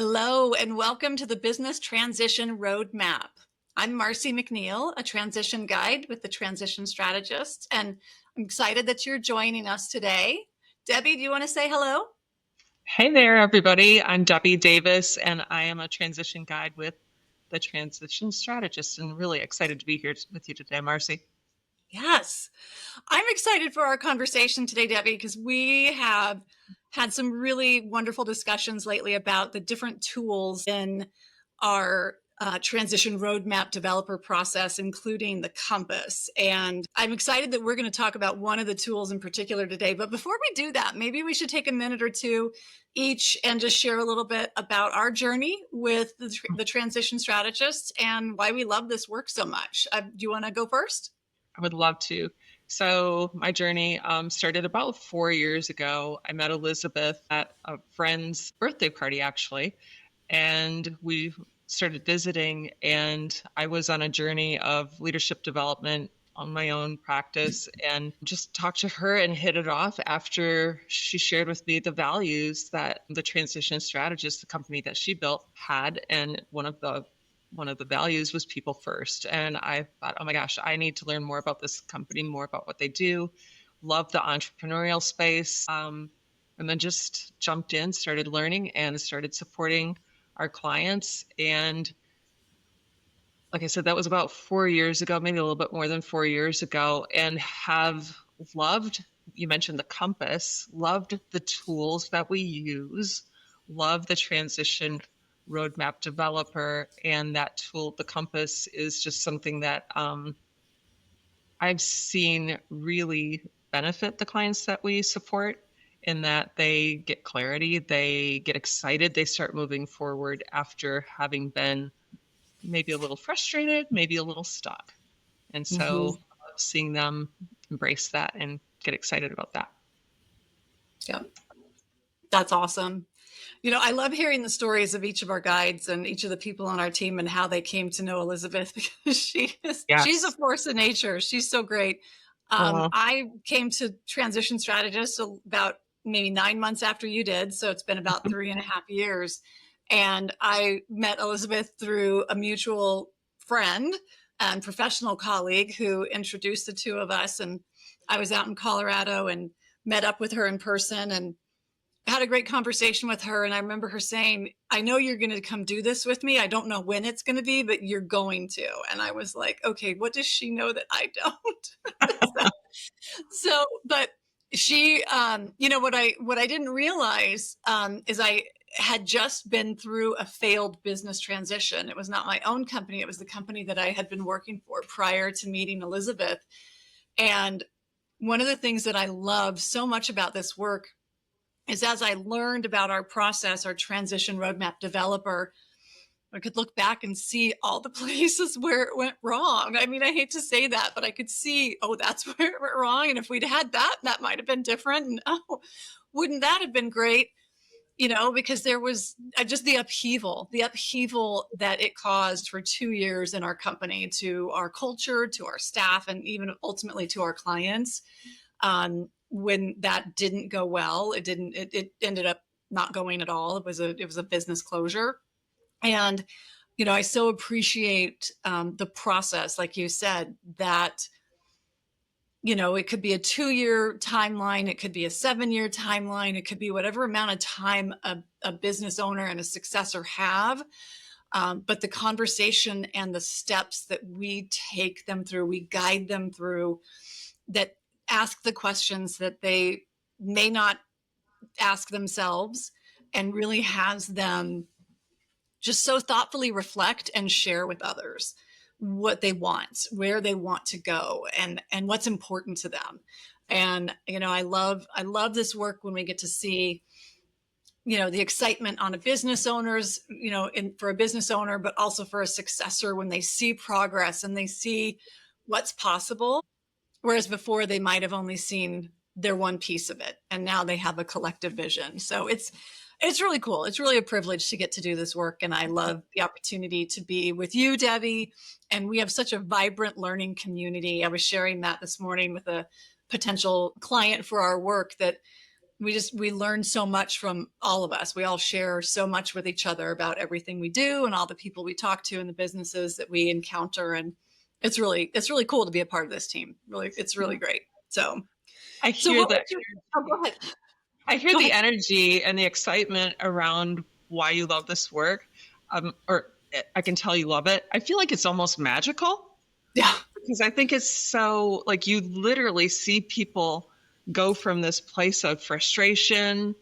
Hello, and welcome to the Business Transition Roadmap. I'm Marcy McNeil, a transition guide with the Transition Strategists, and I'm excited that you're joining us today. Debbie, do you want to say hello? Hey there, everybody. I'm Debbie Davis, and I am a transition guide with the Transition Strategists, and really excited to be here with you today, Marcy. Yes, I'm excited for our conversation today, Debbie, because we have had some really wonderful discussions lately about the different tools in our transition roadmap developer process, including the compass. And I'm excited that we're going to talk about one of the tools in particular today. But before we do that, maybe we should take a minute or two each and just share a little bit about our journey with the transition strategists and why we love this work so much. Do you want to go first? I would love to. So, my journey started about 4 years ago. I met Elizabeth at a friend's birthday party, actually, and we started visiting. And I was on a journey of leadership development on my own practice and just talked to her and hit it off after she shared with me the values that the transition strategist, the company that she built, had. And one of the values was people first. And I thought, oh my gosh, I need to learn more about this company, more about what they do. Love the entrepreneurial space. And then just jumped in, started learning, and started supporting our clients. And like I said, that was about 4 years ago, maybe a little bit more than 4 years ago, and have loved, you mentioned the compass, loved the tools that we use, love the transition roadmap developer, and that tool, the compass, is just something that I've seen really benefit the clients that we support in that they get clarity, they get excited, they start moving forward after having been maybe a little frustrated, maybe a little stuck. And so Mm-hmm. I love seeing them embrace that and get excited about that. Yeah, that's awesome. I love hearing the stories of each of our guides and each of the people on our team and how they came to know Elizabeth because she's a Yes. force of nature. She's so great. Oh, I came to Transition Strategist about maybe 9 months after you did, so it's been about 3.5 years. And I met Elizabeth through a mutual friend and professional colleague who introduced the two of us. And I was out in Colorado and met up with her in person and had a great conversation with her. And I remember her saying, I know you're going to come do this with me. I don't know when it's going to be, but you're going to. And I was like, okay, what does she know that I don't? But she, what I didn't realize is I had just been through a failed business transition. It was not my own company. It was the company that I had been working for prior to meeting Elizabeth. And one of the things that I love so much about this work is as I learned about our process, our transition roadmap developer, I could look back and see all the places where it went wrong. I mean, I hate to say that, but I could see, oh, that's where it went wrong. And if we'd had that, that might have been different. And oh, wouldn't that have been great? Because there was just the upheaval that it caused for 2 years in our company to our culture, to our staff, and even ultimately to our clients. When that didn't go well, it ended up not going at all. It was a business closure. And I so appreciate the process, like you said, that it could be a 2-year timeline, it could be a 7-year timeline, it could be whatever amount of time a business owner and a successor have. But the conversation and the steps that we take them through, we guide them through, that ask the questions that they may not ask themselves, and really has them just so thoughtfully reflect and share with others what they want, where they want to go, and what's important to them. And I love this work when we get to see the excitement on a business owner's, for a business owner, but also for a successor when they see progress and they see what's possible, whereas before they might have only seen their one piece of it, and now they have a collective vision. So it's really cool. It's really a privilege to get to do this work, and I love the opportunity to be with you, Debbie. And we have such a vibrant learning community. I was sharing that this morning with a potential client for our work, that we learn so much from all of us. We all share so much with each other about everything we do and all the people we talk to and the businesses that we encounter. And it's really cool to be a part of this team. Really, it's really great. I So hear what that. would you, oh, go ahead. I hear Go the ahead. energy and the excitement around why you love this work. Or I can tell you love it. I feel like it's almost magical Yeah. because I think it's so like you literally see people go from this place of frustration,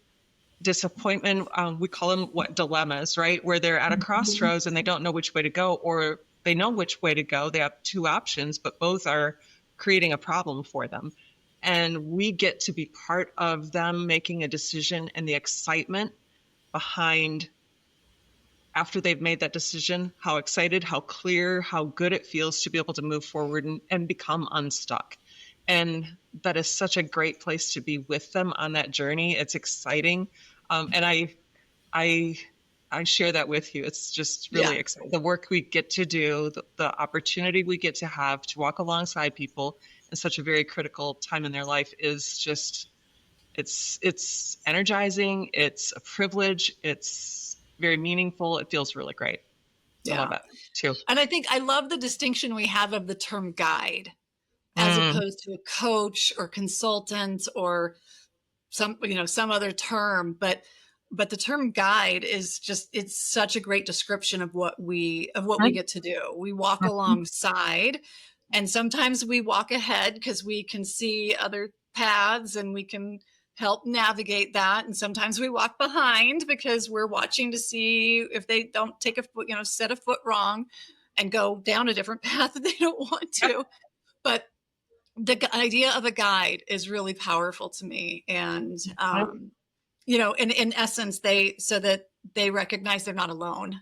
disappointment. We call them what dilemmas, right? Where they're at a crossroads and they don't know which way to go, or they know which way to go. They have two options, but both are creating a problem for them. And we get to be part of them making a decision and the excitement behind after they've made that decision, how excited, how clear, how good it feels to be able to move forward and become unstuck. And that is such a great place to be with them on that journey. It's exciting. And I, I share that with you. It's just Yeah. really exciting. The work we get to do, the opportunity we get to have to walk alongside people in such a very critical time in their life is just, it's energizing. It's a privilege. It's very meaningful. It feels really great. I love Yeah. it too. And I think I love the distinction we have of the term guide as Mm, opposed to a coach or consultant or some other term, but the term guide is just, it's such a great description of what we get to do. We walk mhm. alongside, and sometimes we walk ahead because we can see other paths and we can help navigate that, and sometimes we walk behind because we're watching to see if they don't take a foot, set a foot wrong and go down a different path that they don't want Yep. to. But the idea of a guide is really powerful to me. And, in essence, so that they recognize they're not alone.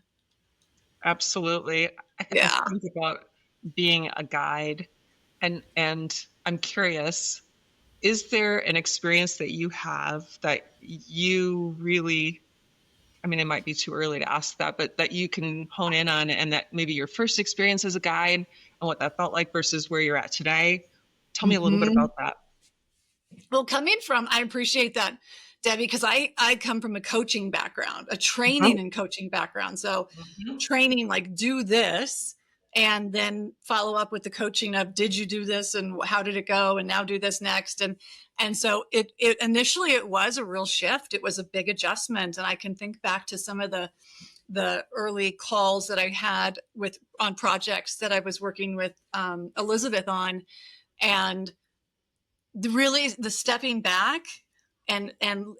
Absolutely. I Yeah. think about being a guide and I'm curious, is there an experience that you have that you really, I mean, it might be too early to ask that, but that you can hone in on and that maybe your first experience as a guide and what that felt like versus where you're at today? Tell me a little bit Hmm. about that. Well, I appreciate that, Debbie, because I come from a coaching background, a Mhm. training and coaching background. So Mhm. training, like, do this, and then follow up with the coaching of, did you do this and how did it go? And now do this next. And so it initially, it was a real shift. It was a big adjustment. And I can think back to some of the early calls that I had on projects that I was working with Elizabeth on, and really the stepping back and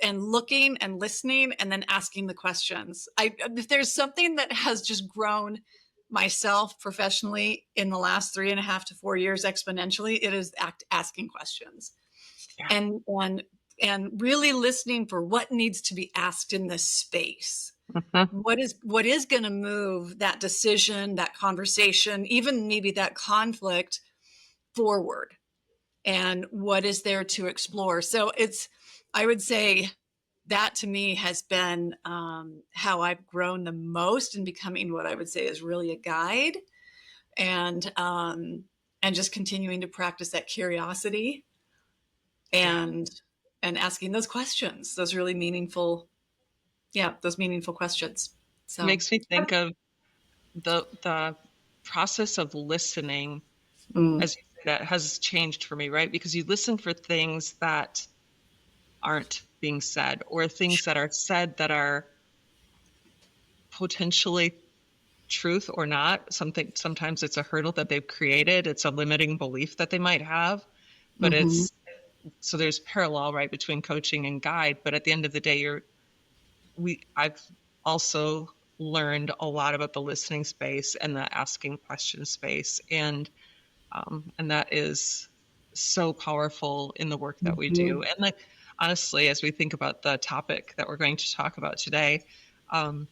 looking and listening and then asking the questions. If there's something that has just grown myself professionally in the last 3.5 to 4 years exponentially, it is asking questions Yeah. and really listening for what needs to be asked in this space. Mhm. What is going to move that decision, that conversation, even maybe that conflict forward, and what is there to explore. So I would say that to me has been how I've grown the most in becoming what I would say is really a guide, and um, and just continuing to practice that curiosity Yeah. and asking those questions, those really meaningful, yeah, those meaningful questions. So, Makes me think of the process of listening, mm, as you say, that has changed for me, right? Because you listen for things that aren't being said or things that are said that are potentially truth or not. Sometimes it's a hurdle that they've created. It's a limiting belief that they might have, but mhm, it's so there's parallel right between coaching and guide. But at the end of the day, I've also learned a lot about the listening space and the asking question space, and that is so powerful in the work that we do. mhm. And like honestly, as we think about the topic that we're going to talk about today, um,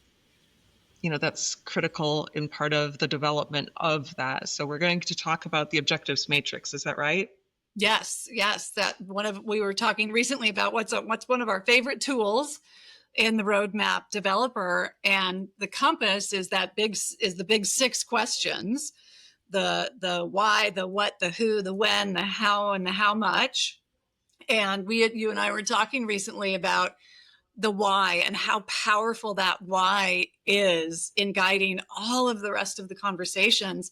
that's critical in part of the development of that. So we're going to talk about the objectives matrix. Is that right? Yes, yes. We were talking recently about what's one of our favorite tools in the roadmap developer, and the compass is the big six questions: the why, the what, the who, the when, the how, and the how much. And you and I were talking recently about the why and how powerful that why is in guiding all of the rest of the conversations.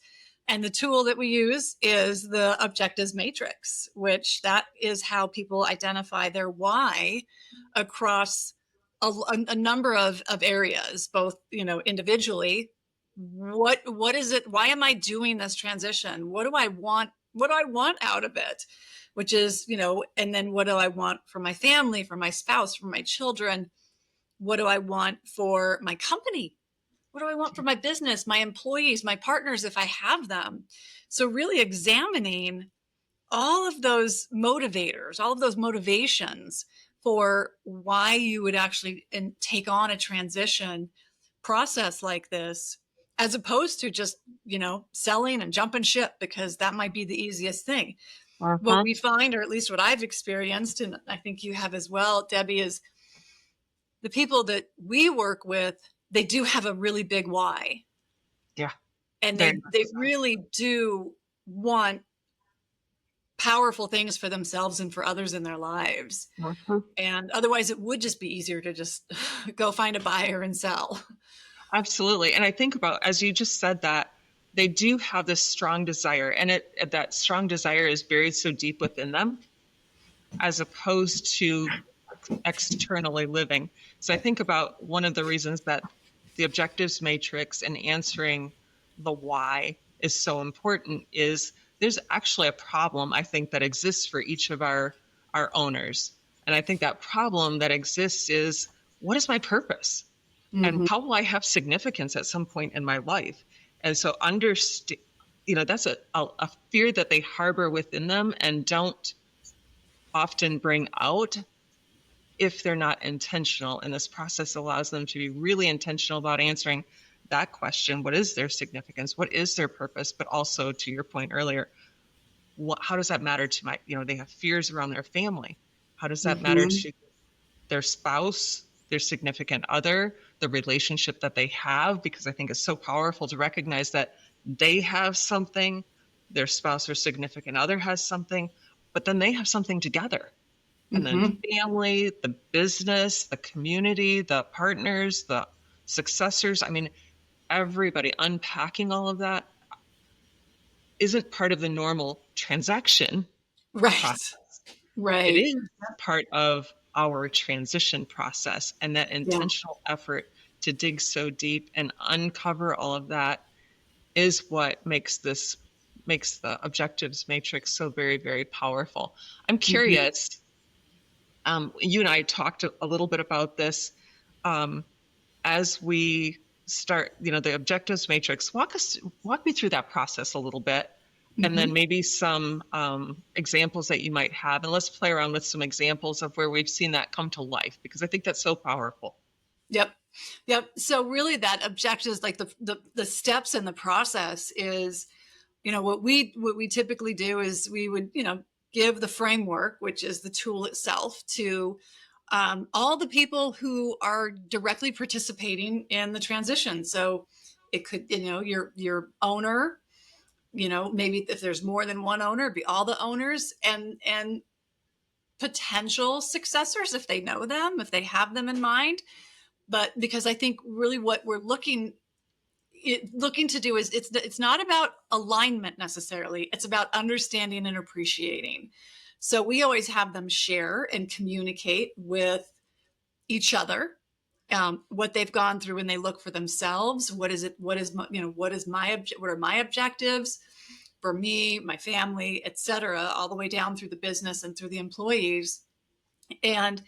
And the tool that we use is the objectives matrix, which that is how people identify their why across a number of areas, both, individually. What is it? Why am I doing this transition? What do I want? What do I want out of it? Which is, and then what do I want for my family, for my spouse, for my children? What do I want for my company? What do I want for my business, my employees, my partners, if I have them? So really examining all of those motivators, all of those motivations for why you would actually take on a transition process like this, as opposed to just, selling and jumping ship, because that might be the easiest thing. What Uh-huh. we find, or at least what I've experienced, and I think you have as well, Debbie, is the people that we work with, they do have a really big why. Yeah, And very they much so. really do want powerful things for themselves and for others in their lives. Mhm. And otherwise it would just be easier to just go find a buyer and sell. Absolutely. And I think about, as you just said that, they do have this strong desire, and that strong desire is buried so deep within them, as opposed to externally living. So I think about one of the reasons that the objectives matrix and answering the why is so important is there's actually a problem, I think, that exists for each of our owners. And I think that problem that exists is, what is my purpose? And Mm-hmm. how will I have significance at some point in my life? And so understand, that's a fear that they harbor within them and don't often bring out if they're not intentional. And this process allows them to be really intentional about answering that question. What is their significance? What is their purpose? But also, to your point earlier, how does that matter to they have fears around their family. How does that matter Mm-hmm. to their spouse, their significant other, the relationship that they have? Because I think it's so powerful to recognize that they have something, their spouse or significant other has something, but then they have something together. And then Mm-hmm. family, the business, the community, the partners, the successors. I mean, everybody unpacking all of that isn't part of the normal transaction Right. process. It Right. is part of our transition process, and that Yeah. intentional effort to dig so deep and uncover all of that is what makes the objectives matrix so very, very powerful. I'm Mm-hmm. curious, you and I talked a little bit about this, um, as we start, the objectives matrix. Walk me through that process a little bit, and Mm-hmm. then maybe some examples that you might have, and let's play around with some examples of where we've seen that come to life, because I think that's so powerful. Yep. Yep. So really that objectives, like the steps in the process is, what we typically do is we would, give the framework, which is the tool itself, to all the people who are directly participating in the transition. So it could, your owner, maybe if there's more than one owner, it'd be all the owners, and potential successors if they know them, if they have them in mind. But because I think really what we're looking to do is, it's not about alignment necessarily, it's about understanding and appreciating. So we always have them share and communicate with each other, what they've gone through, when they look for themselves. What is it? What is what are my objectives for me, my family, etc., all the way down through the business and through the employees. And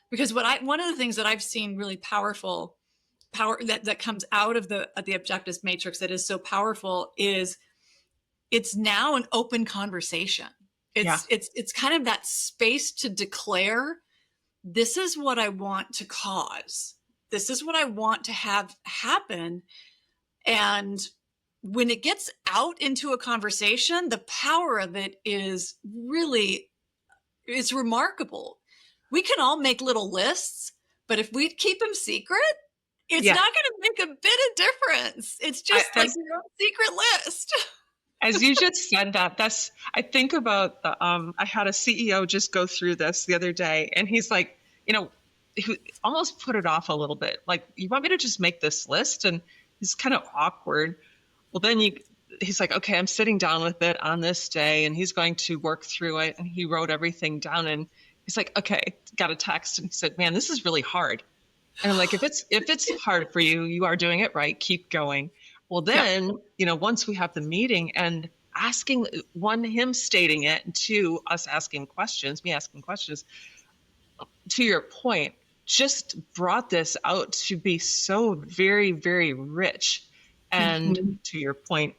because one of the things that I've seen really power that comes out of the objectives matrix that is so powerful is, it's now an open conversation. Yeah, It's kind of that space to declare, this is what I want to cause. This is what I want to have happen. And when it gets out into a conversation, the power of it is really, it's remarkable. We can all make little lists, but if we keep them secret, it's yeah. not going to make a bit of difference. It's I, just like as your own secret list. As you just said that, I think about I had a CEO just go through this the other day, and he's like, you know, he almost put it off a little bit. Like, you want me to just make this list? And he's kind of awkward. Well, he's like, okay, I'm sitting down with it on this day, and he's going to work through it. And he wrote everything down, and he's like, okay, got a text. And he said, man, this is really hard. And I'm like, if it's hard for you, you are doing it right. Keep going. Well, Yeah. then, once we have the meeting and asking, one, him stating it, and two, us asking questions, me asking questions, to your point, just brought this out to be so very, very rich. And Mhm. to your point,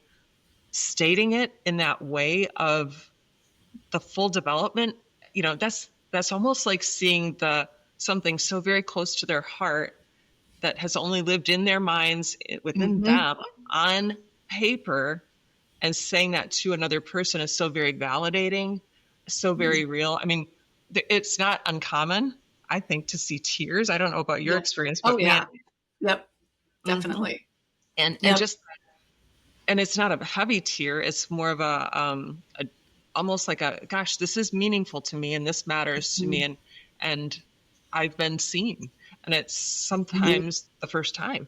stating it in that way of the full development, that's almost like seeing something so very close to their heart that has only lived in their minds within Mhm. them on paper, and saying that to another person is so very validating, so very real. I mean, it's not uncommon, I think, to see tears. I don't know about your Yeah. experience, Oh, but man, yeah. Yep. mhm. Definitely. and Yep. just, and it's not a heavy tear. It's more of a almost like a, gosh, this is meaningful to me, and this matters to me, Mhm. and I've been seen. And it's Mhm. sometimes the first time.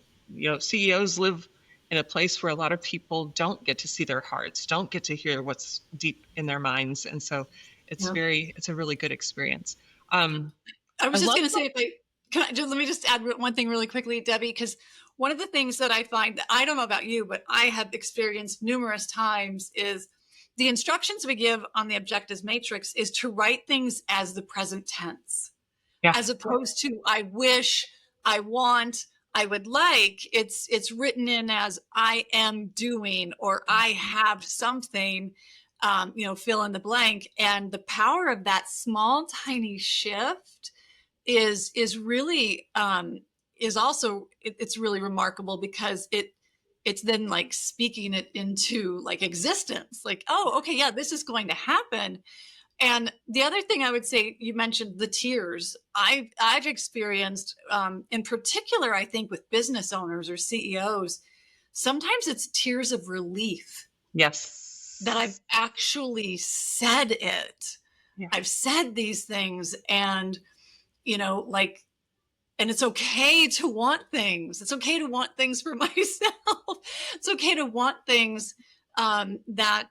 CEOs live in a place where a lot of people don't get to see their hearts, don't get to hear what's deep in their minds, and so Yeah. it's a really good experience. Um, I I was just love. going to say, if I can, let me just add one thing really quickly, Debbie, because one of the things that I find that I don't know about you, but I have experienced numerous times is the instructions we give on the objectives matrix is to write things as the present tense, as Yes. opposed to I wish, I want, I would like. It's written in as I am doing or I have something. Fill in the blank, and the power of that small, tiny shift is really is also it's really remarkable because it's then like speaking it into like existence, like, oh, okay, yeah, this is going to happen. And the other thing I would say, you mentioned the tears. I've experienced, in particular, I think with business owners or CEOs, sometimes it's tears of relief that I've Yes. actually said it. Yeah. I've said these things, and like, and it's okay to want things. It's okay to want things for myself. It's okay to want things that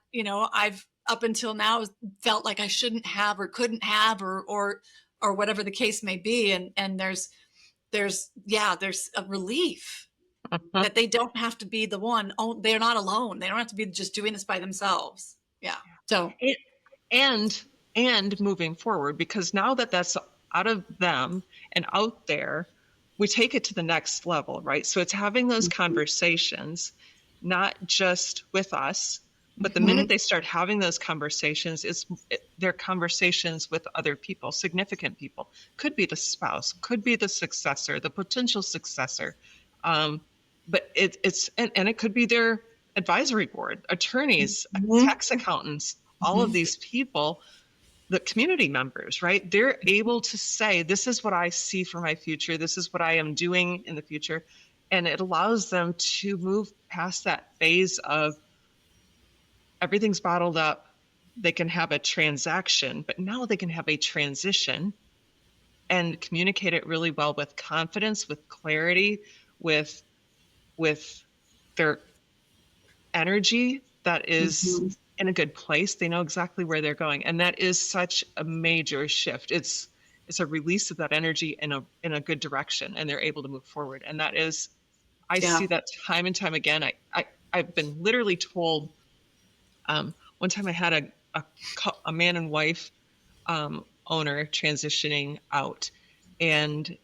I've up until now felt like I shouldn't have or couldn't have, or whatever the case may be. And there's a relief Mhm. that they don't have to be the one. Oh, they're not alone. They don't have to be just doing this by themselves. Yeah. So. It, and moving forward, because now that that's out of them and out there, we take it to the next level, right? So it's having those conversations, not just with us, but the minute Mhm. they start having those conversations, they're conversations with other people, significant people. Could be the spouse, could be the successor, the potential successor. um, but and it could be their advisory board, attorneys, Mhm. tax accountants, all of Mhm. these people, the community members, right? They're able to say, this is what I see for my future. This is what I am doing in the future. And it allows them to move past that phase of everything's bottled up. They can have a transaction, but now they can have a transition and communicate it really well with confidence, with clarity, with with their energy that is Mhm. in a good place. They know exactly where they're going, and that is such a major shift. It's a release of that energy in a good direction, and they're able to move forward. And that is, I Yeah. see that time and time again. I've been literally told. One time I had a man and wife owner transitioning out and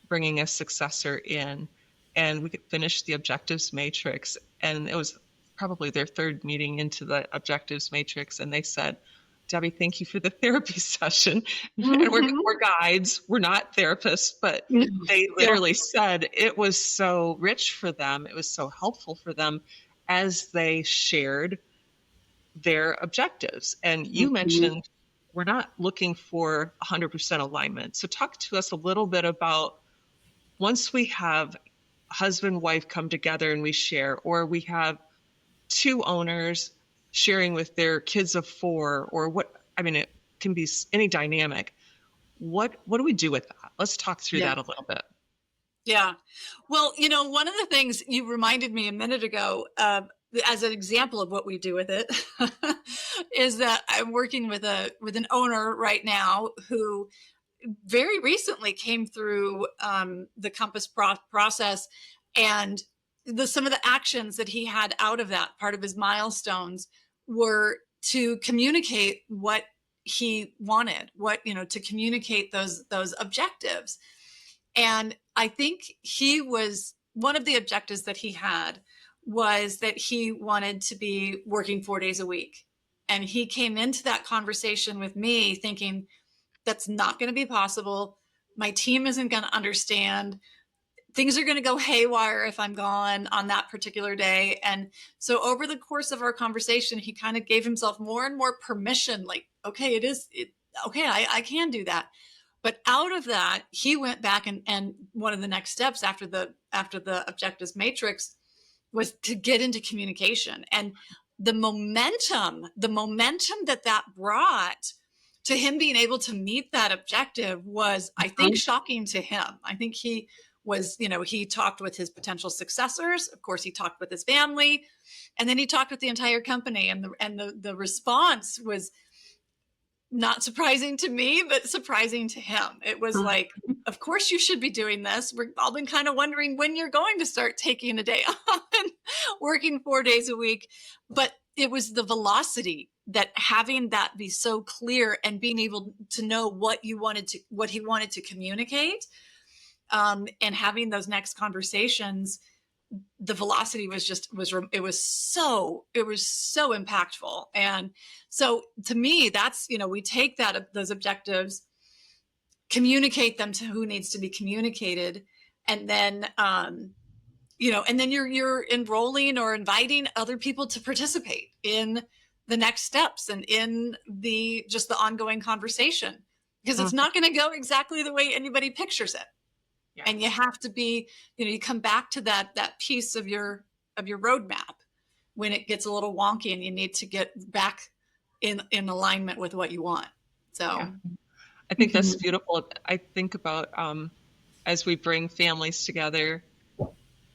bringing a successor in, and we could finish the objectives matrix. And it was probably their third meeting into the objectives matrix, and they said, Debbie, thank you for the therapy session. And Mhm. we're guides, we're not therapists, but they Yeah. literally said it was so rich for them, it was so helpful for them as they shared their objectives. And you Mhm. mentioned we're not looking for 100% alignment. So talk to us a little bit about, once we have husband wife come together and we share, or we have two owners sharing with their kids of 4, or what, I mean, it can be any dynamic. What do we do with that? Let's talk through Yeah. that a little bit. Yeah. Well, one of the things you reminded me a minute ago, as an example of what we do with it, is that I'm working with an owner right now who very recently came through the Compass process, and some of the actions that he had out of that, part of his milestones, were to communicate what he wanted, to communicate those objectives. And I think one of the objectives that he had was that he wanted to be working 4 days a week. And he came into that conversation with me thinking, that's not going to be possible. My team isn't going to understand. Things are going to go haywire if I'm gone on that particular day. And so over the course of our conversation, he kind of gave himself more and more permission, like, okay, okay, I can do that. But out of that, he went back, and one of the next steps after the objectives matrix was to get into communication. And the momentum that brought to him being able to meet that objective was, I think, shocking to him. I think he was, he talked with his potential successors. Of course, he talked with his family, and then he talked with the entire company. And the response was not surprising to me, but surprising to him. It was like, of course you should be doing this. We've all been kind of wondering when you're going to start taking a day off and working 4 days a week. But it was the velocity, that having that be so clear and being able to know what he wanted to communicate, and having those next conversations. The velocity was so impactful. And so to me, that's, we take those objectives, communicate them to who needs to be communicated, and then you're enrolling or inviting other people to participate in the next steps and in the ongoing conversation, because it's not going to go exactly the way anybody pictures it. Yeah. And you have to be, you come back to that piece of your roadmap when it gets a little wonky and you need to get back in alignment with what you want. So yeah. I think that's beautiful. I think about as we bring families together,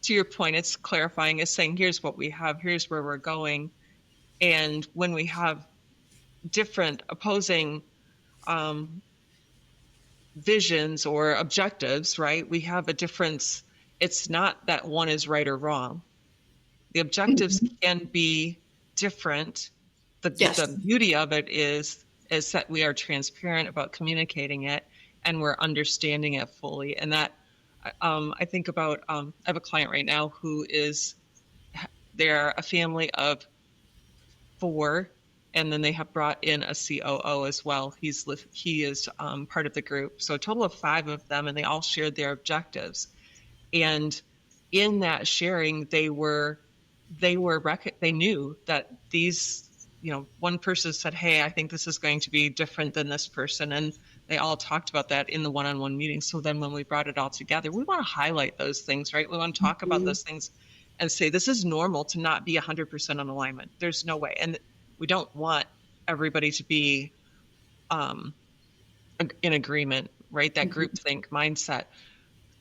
to your point, it's clarifying, it's saying, here's what we have, here's where we're going. And when we have different opposing visions or objectives, right? We have a difference. It's not that one is right or wrong. The objectives can be different. The beauty of it is that we are transparent about communicating it, and we're understanding it fully. And that I think about, I have a client right now who they're a family of 4, and then they have brought in a COO as well. He is part of the group. So a total of 5 of them, and they all shared their objectives. And in that sharing, they knew that these, one person said, hey, I think this is going to be different than this person. And they all talked about that in the one-on-one meeting. So then when we brought it all together, we want to highlight those things, right? We want to talk about those things and say, this is normal to not be 100% on alignment. There's no way. And we don't want everybody to be in agreement, right? That groupthink mindset.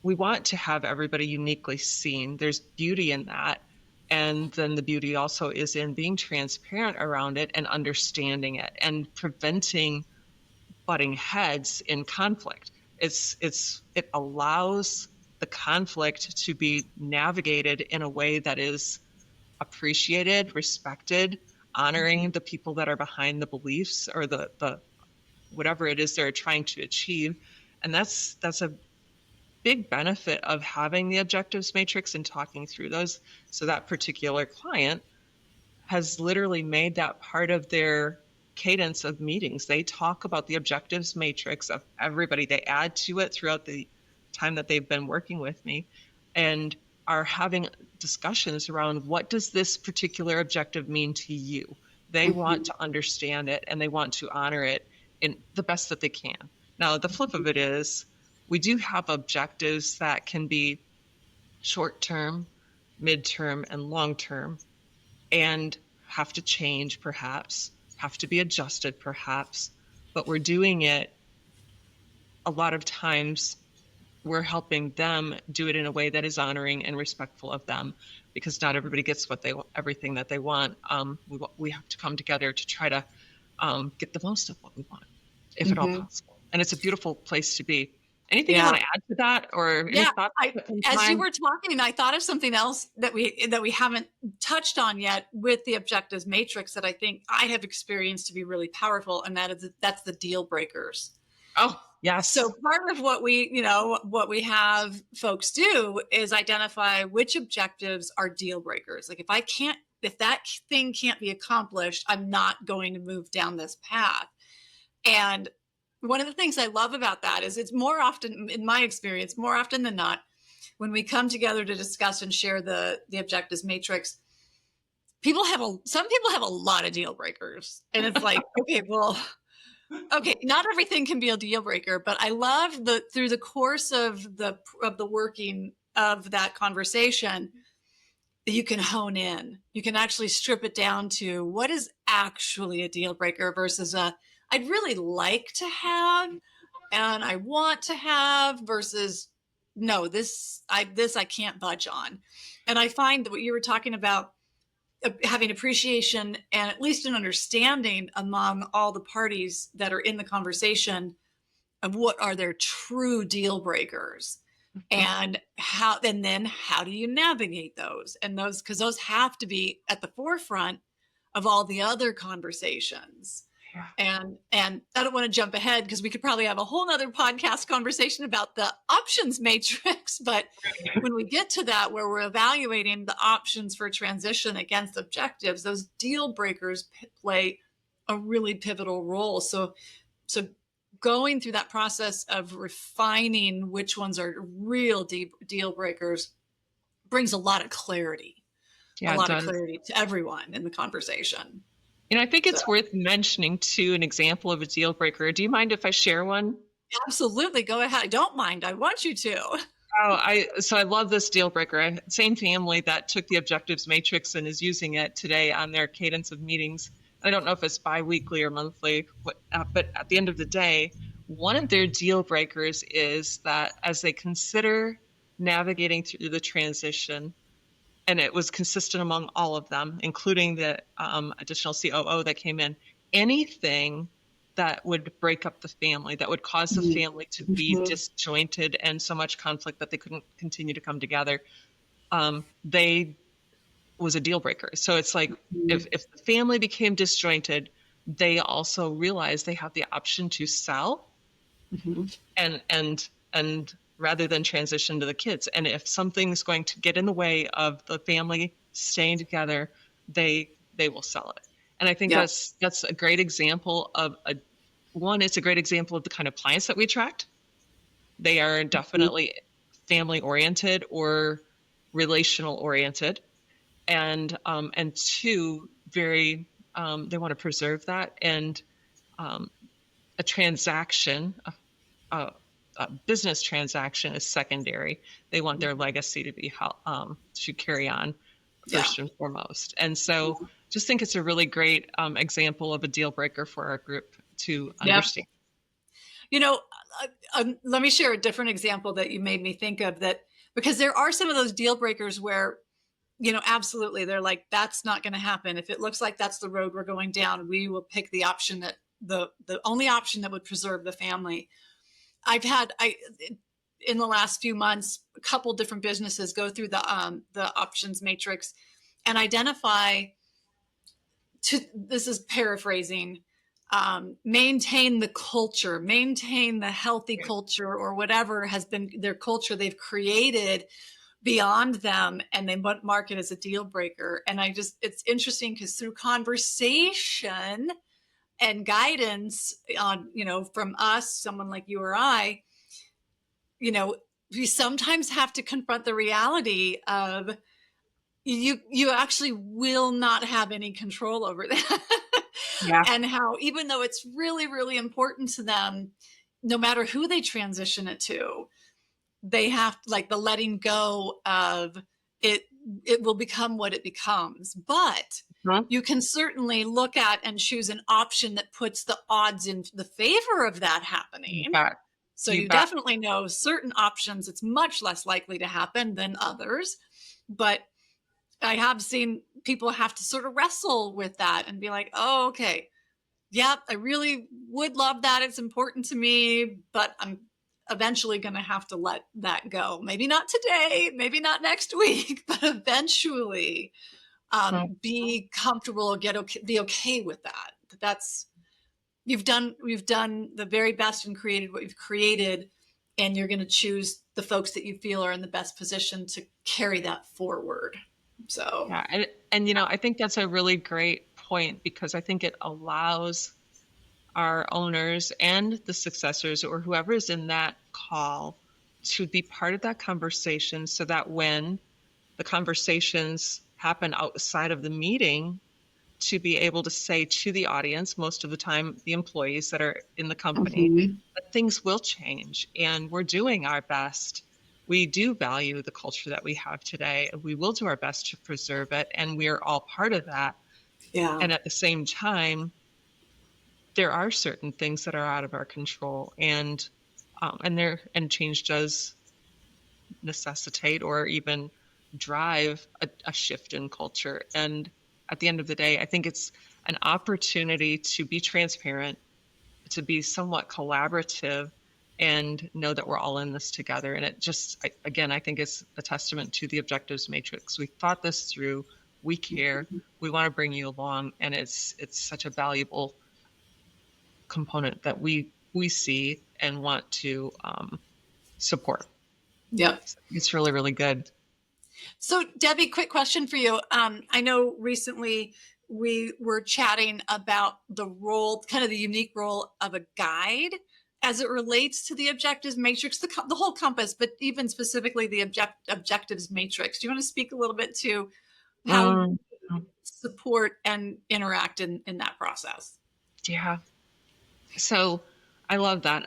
We want to have everybody uniquely seen. There's beauty in that. And then the beauty also is in being transparent around it and understanding it and preventing butting heads in conflict. It allows the conflict to be navigated in a way that is appreciated, respected, honoring the people that are behind the beliefs or the whatever it is they're trying to achieve. And that's a big benefit of having the objectives matrix and talking through those. So that particular client has literally made that part of their cadence of meetings. They talk about the objectives matrix of everybody. They add to it throughout the time that they've been working with me, and are having discussions around, what does this particular objective mean to you? They want to understand it, and they want to honor it in the best that they can. Now, the flip of it is, we do have objectives that can be short-term, mid-term, and long-term. And have to change, perhaps, have to be adjusted, perhaps, but we're doing it a lot of times. We're helping them do it in a way that is honoring and respectful of them, because not everybody gets what they want, everything that they want. We have to come together to try to get the most of what we want, if at all Mm-hmm. possible. And it's a beautiful place to be. Anything you Yeah. want to add to that, or any Yeah, thoughts I that come to as you mind? were talking, I thought of something else that we haven't touched on yet with the objectives matrix that I think I have experienced to be really powerful, and that's the deal breakers. Oh, So yes. part of what we have folks do is identify which objectives are deal breakers. Like if that thing can't be accomplished, I'm not going to move down this path. And one of the things I love about that is it's more often, in my experience, more often than not, when we come together to discuss and share the objectives matrix, some people have a lot of deal breakers. And it's like, okay, well, okay, not everything can be a deal breaker, but I love through the course of the working of that conversation, you can hone in. You can actually strip it down to what is actually a deal breaker versus I'd really like to have and I want to have versus no, this I can't budge on. And I find that what you were talking about, having appreciation and at least an understanding among all the parties that are in the conversation of what are their true deal breakers and then how do you navigate those, and those because those have to be at the forefront of all the other conversations. Yeah. And I don't want to jump ahead because we could probably have a whole nother podcast conversation about the options matrix. But when we get to that, where we're evaluating the options for transition against objectives, those deal breakers play a really pivotal role. So going through that process of refining which ones are real deal breakers brings a Yeah, it lot of does. clarity to everyone in the conversation. And I think So it's worth mentioning too an example of a deal breaker. Do you mind if I share one? absolutely, go ahead. I don't mind. I want you to. So I love this deal breaker. Same family that took the objectives matrix and is using it today on their cadence of meetings. I don't know if it's biweekly or monthly, but at the end of the day, one of their deal breakers is that as they consider navigating through the transition, and it was consistent among all of them, including the additional COO that came in, anything that would break up the family, that would cause the family to be Mhm. disjointed and so much conflict that they couldn't continue to come together, they was a deal breaker. So it's like if the family became disjointed, they also realized they have the option to sell Mhm. and rather than transition to the kids. And if something's going to get in the way of the family staying together, they will sell it. And I think Yeah. that's a great example of it's a great example of the kind of clients that we attract. They are definitely family oriented or relational oriented, and two, very they want to preserve that, and um, a transaction, a, a business transaction is secondary. They want their legacy to be to carry on Yeah. first and foremost. And so, just think it's a really great example of a deal breaker for our group to Yeah. understand. You know, let me share a different example that you made me think of that because there are some of those deal breakers where, absolutely, they're like, that's not going to happen. If it looks like that's the road we're going down, we will pick the option that the only option that would preserve the family. I in the last few months, a couple different businesses go through the options matrix and identify this is paraphrasing, maintain the culture, maintain the healthy culture or whatever has been their culture they've created beyond them, and they mark it as a deal breaker. And it's interesting because through conversation and guidance on, from us, someone like you or I, we sometimes have to confront the reality of you actually will not have any control over that. Yeah. And how even though it's really really important to them, no matter who they transition it to, they have like the letting go of it, it will become what it becomes. But Huh? you can certainly look at and choose an option that puts the odds in the favor of that You happening. bet. So You you bet. definitely know certain options, it's much less likely to happen than others. But I have seen people have to sort of wrestle with that and be like, oh, okay, yeah, I really would love that. It's important to me, but I'm eventually going to have to let that go. Maybe not today, maybe not next week, but eventually Huh? be comfortable, be okay with that. That's we've done the very best and created what you've created, and you're going to choose the folks that you feel are in the best position to carry that forward. So, Yeah. And, I think that's a really great point because I think it allows our owners and the successors or whoever is in that call to be part of that conversation so that when the conversations happen outside of the meeting, to be able to say to the audience, most of the time, the employees that are in the company, mhm. that things will change and we're doing our best. We do value the culture that we have today, and we will do our best to preserve it. And we're all part of that. Yeah, And at the same time, there are certain things that are out of our control, and change does necessitate or even drive a shift in culture. And at the end of the day, I think it's an opportunity to be transparent, to be somewhat collaborative, and know that we're all in this together. And it just, again, I think it's a testament to the objectives matrix. We thought this through. We care. We want to bring you along, and it's such a valuable component that we see and want to support. yep. So it's really, really good. So, Debbie, quick question for you. I know recently we were chatting about the role, kind of the unique role of a guide as it relates to the objectives matrix, the whole compass, but even specifically the objectives matrix. Do you want to speak a little bit to how you Mm, support and interact in that process? yeah. So I love that.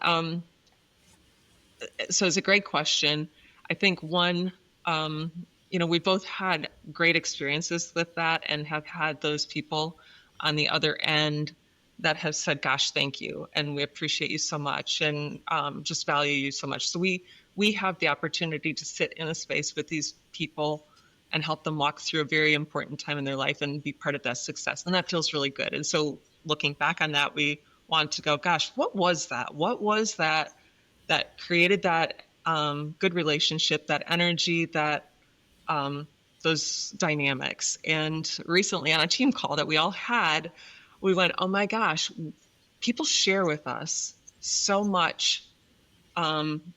So it's a great question. I think one, we both had great experiences with that and have had those people on the other end that have said, "Gosh, thank you, and we appreciate you so much, and just value you so much." So we have the opportunity to sit in a space with these people and help them walk through a very important time in their life and be part of that success, and that feels really good. And so looking back on that, we want to go, "Gosh, what was that? What was that created that good relationship, that energy, that um, those dynamics?" And recently on a team call that we all had, we went, "Oh my gosh, people share with us so much um,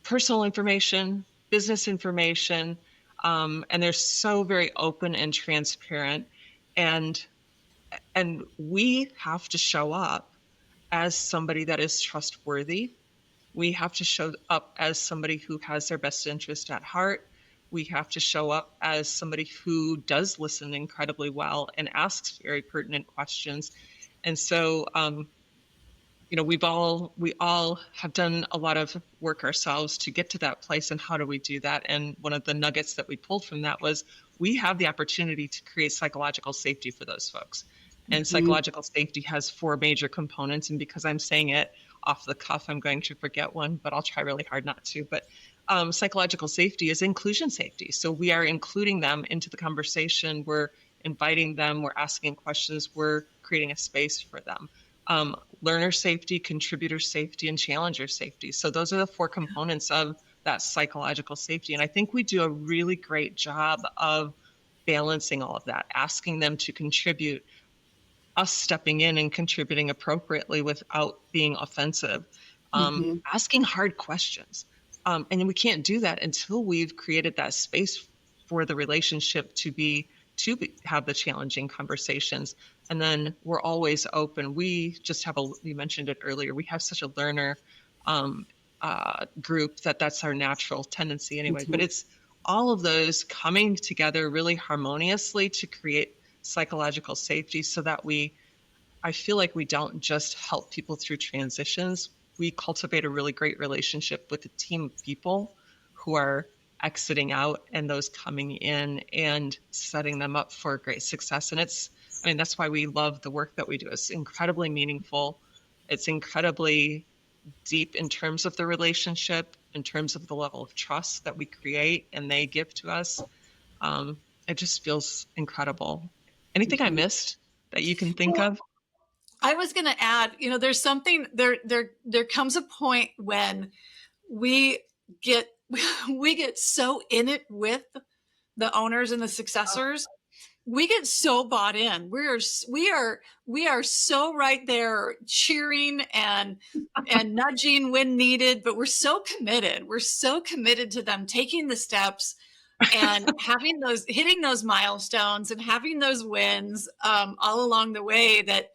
personal information, business information, and they're so very open and transparent, and we have to show up as somebody that is trustworthy. We have to show up as somebody who has their best interest at heart. We have to show up as somebody who does listen incredibly well and asks very pertinent questions. And so, we all have done a lot of work ourselves to get to that place. And how do we do that? And one of the nuggets that we pulled from that was we have the opportunity to create psychological safety for those folks. And Mhm. psychological safety has four major components. And because I'm saying it off the cuff, I'm going to forget one, but I'll try really hard not to. But psychological safety is inclusion safety. So we are including them into the conversation. We're inviting them. We're asking questions. We're creating a space for them. Learner safety, contributor safety, and challenger safety. So those are the four components of that psychological safety. And I think we do a really great job of balancing all of that, asking them to contribute, us stepping in and contributing appropriately without being offensive, Mhm. asking hard questions. And we can't do that until we've created that space for the relationship have the challenging conversations. And then we're always open. We mentioned it earlier, we have such a learner um, group that's our natural tendency anyway. But Mhm. it's all of those coming together really harmoniously to create psychological safety so that I feel like we don't just help people through transitions. We cultivate a really great relationship with a team of people who are exiting out and those coming in and setting them up for great success. And I mean, that's why we love the work that we do. It's incredibly meaningful. It's incredibly deep in terms of the relationship, in terms of the level of trust that we create and they give to us. Um, it just feels incredible. Anything I Mhm. missed that you can think Well, of? I was going to add, there's something there comes a point when we get we get so in it with the owners and the successors. We get so bought in. We are so right there cheering and nudging when needed, but we're so committed. We're so committed to them taking the steps and having those hitting those milestones and having those wins all along the way, that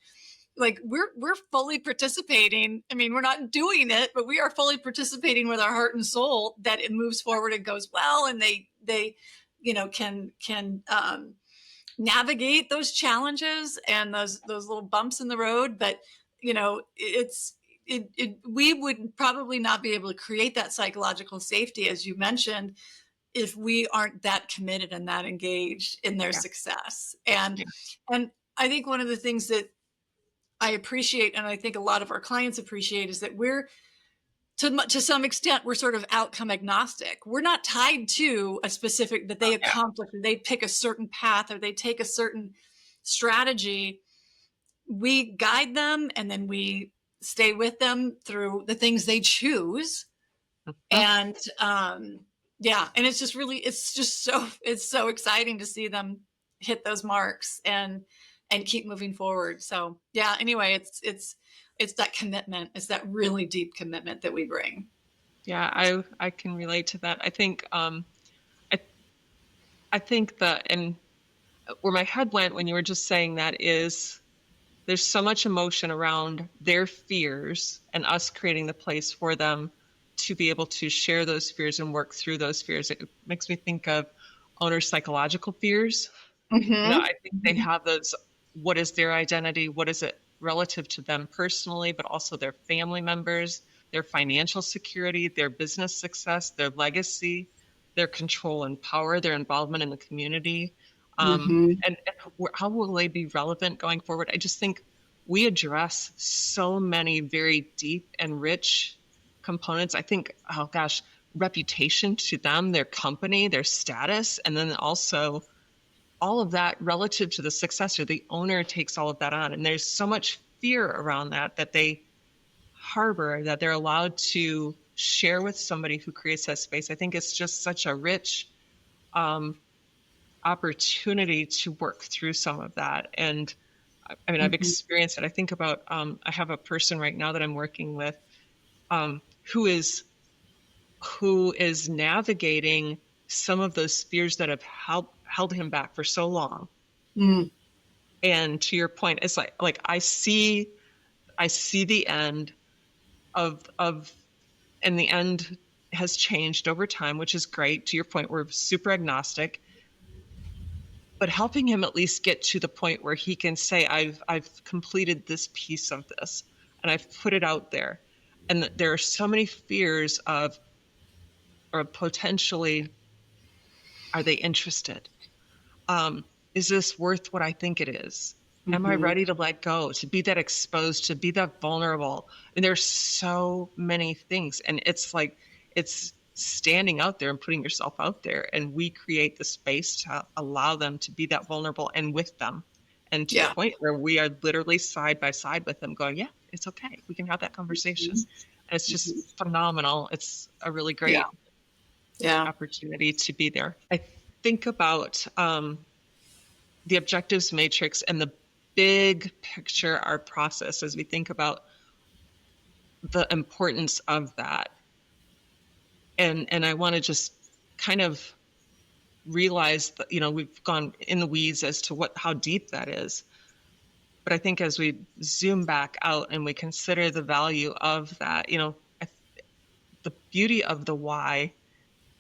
like we're fully participating. I mean, we're not doing it, but we are fully participating with our heart and soul that it moves forward and goes well, and they can navigate those challenges and those little bumps in the road. But we would probably not be able to create that psychological safety, as you mentioned, if we aren't that committed and that engaged in their Yeah. success. And Yeah. and I think one of the things that I appreciate, and I think a lot of our clients appreciate, is that we're to some extent we're sort of outcome agnostic. We're not tied to a specific that they Yeah. accomplish, or they pick a certain path, or they take a certain strategy. We guide them, and then we stay with them through the things they choose. Mhm. And yeah, and it's so exciting to see them hit those marks and keep moving forward. So yeah, anyway, it's that commitment. It's that really deep commitment that we bring. Yeah, I can relate to that. I I think that, and where my head went when you were just saying that is there's so much emotion around their fears and us creating the place for them to be able to share those fears and work through those fears. It makes me think of owner psychological fears. Mm-hmm. I think they have those. What is their identity? What is it relative to them personally, but also their family members, their financial security, their business success, their legacy, their control and power, their involvement in the community? Mm-hmm. And how will they be relevant going forward? I just think we address so many very deep and rich components. I think, oh gosh, reputation to them, their company, their status, and then also all of that relative to the successor. The owner takes all of that on, and there's so much fear around that they harbor, that they're allowed to share with somebody who creates that space. I think it's just such a rich um, opportunity to work through some of that. And I mean, I've Mm-hmm. experienced it. I think about I have a person right now that I'm working with um, who is who is navigating some of those fears that have held him back for so long. Mm-hmm. And to your point, it's like I see the end of and the end has changed over time, which is great. To your point, we're super agnostic, but helping him at least get to the point where he can say, I've completed this piece of this and I've put it out there. And there are so many fears of, or potentially, are they interested? um, is this worth what I think it is? Am I Mm-hmm. ready to let go, to be that exposed, to be that vulnerable? And there's so many things. And it's like, it's standing out there and putting yourself out there. And we create the space to allow them to be that vulnerable and with them. And to the Yeah. point where we are literally side by side with them going, yeah, it's okay. We can have that conversation. And it's just Mm-hmm. phenomenal. It's a really Yeah. great Yeah. opportunity to be there. I think about the objectives matrix and the big picture, our process, as we think about the importance of that. And I want to just kind of realize that, we've gone in the weeds as to how deep that is. But I think as we zoom back out and we consider the value of that, the beauty of the why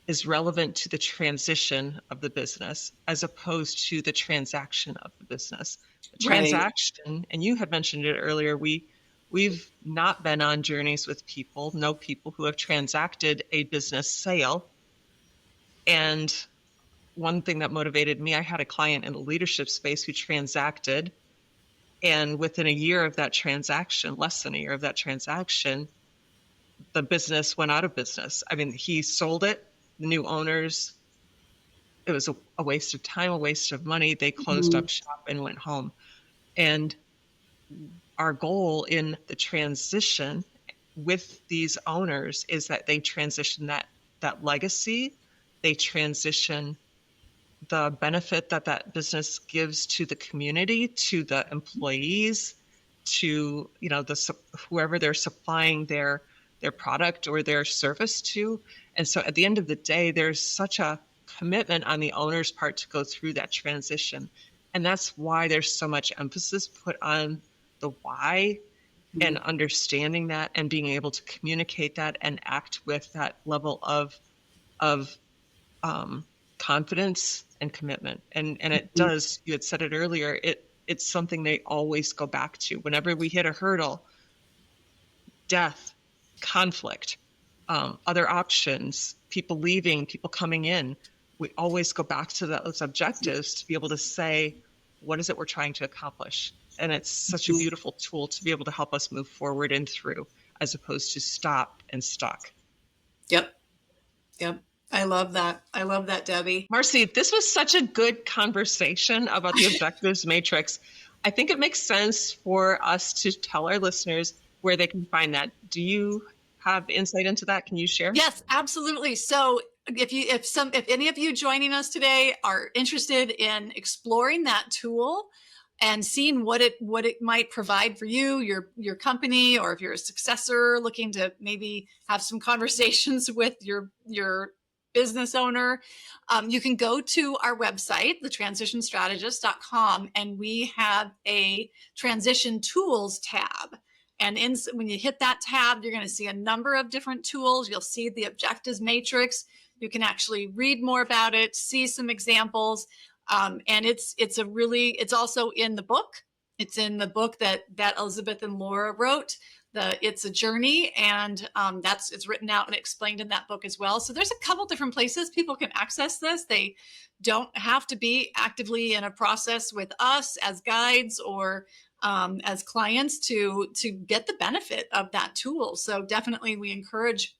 is relevant to the transition of the business as opposed to the transaction of the business. The Right. transaction, and you had mentioned it earlier, we've not been on journeys with people, know people who have transacted a business sale And one thing that motivated me, I had a client in the leadership space who transacted. And within a year of that transaction, less than a year of that transaction, the business went out of business. I mean, he sold it, the new owners, it was a waste of time, a waste of money. They closed Mhm. up shop and went home. And our goal in the transition with these owners is that they transition that legacy, they transition the benefit that that business gives to the community, to the employees, to the whoever they're supplying their product or their service to. And so at the end of the day, there's such a commitment on the owner's part to go through that transition. And that's why there's so much emphasis put on the why and understanding that and being able to communicate that and act with that level of um, confidence and commitment. And it does, you had said it earlier, it's something they always go back to. Whenever we hit a hurdle, death, conflict, other options, people leaving, people coming in, we always go back to those objectives to be able to say, what is it we're trying to accomplish? And it's such a beautiful tool to be able to help us move forward and through, as opposed to stop and stuck. Yep. Yep. I love that. I love that, Debbie. Marcy, this was such a good conversation about the objectives matrix. I think it makes sense for us to tell our listeners where they can find that. Do you have insight into that? Can you share? Yes, absolutely. So if any of you joining us today are interested in exploring that tool and seeing what it might provide for you, your company, or if you're a successor looking to maybe have some conversations with your business owner, you can go to our website, thetransitionstrategist.com, and we have a transition tools tab. And when you hit that tab, you're going to see a number of different tools. You'll see the objectives matrix. You can actually read more about it, see some examples. And it's also in the book. It's in the book that Elizabeth and Laura wrote. It's a journey, and it's written out and explained in that book as well. So there's a couple different places people can access this. They don't have to be actively in a process with us as guides or as clients to get the benefit of that tool. So definitely we encourage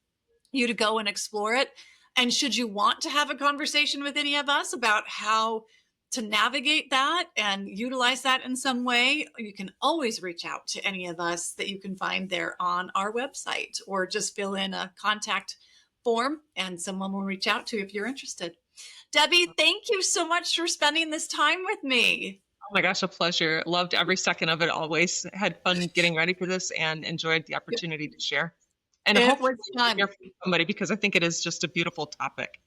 you to go and explore it. And should you want to have a conversation with any of us about how to navigate that and utilize that in some way, you can always reach out to any of us that you can find there on our website, or just fill in a contact form and someone will reach out to you if you're interested. Debbie, thank you so much for spending this time with me. Oh my gosh, a pleasure. Loved every second of it always. Had fun getting ready for this and enjoyed the opportunity to share. And It hopefully was fun. hear from somebody, because I think it is just a beautiful topic.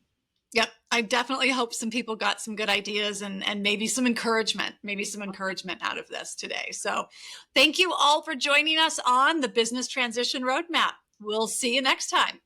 Yep. I definitely hope some people got some good ideas and maybe some encouragement out of this today. So thank you all for joining us on the Business Transition Roadmap. We'll see you next time.